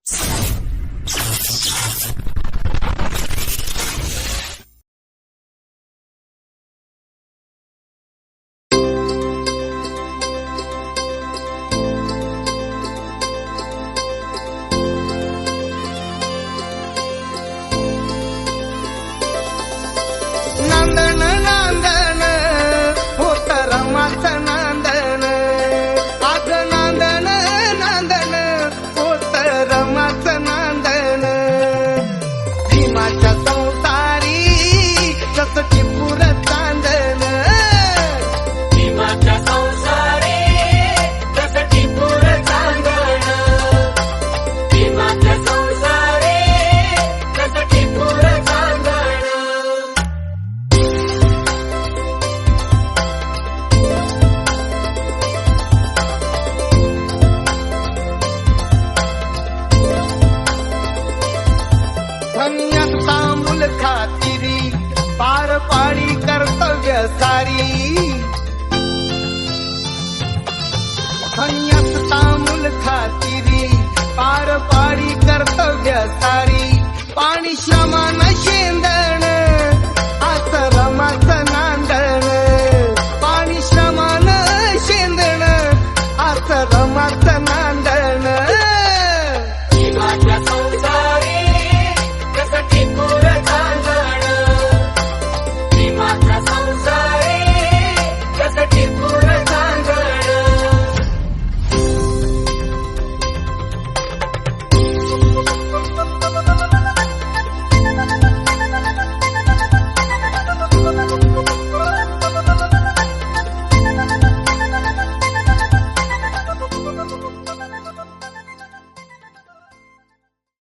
नांदन नांदन होत रमाचं नांदन, आज नांदन नांदन होत रमाचं नांदन. भीमाच्या संसारी जस टिपूर चांदन, भीमाच्या संसारी जस टिपूर चांदण, भीमाच्या संसारी जस टिपूर चांदण. धन्यात तांबूल खातिरी पार पाडी कर्तव्य सारी. धन्यात तांबूल खातिरी पार पाडी कर्तव्य सारी.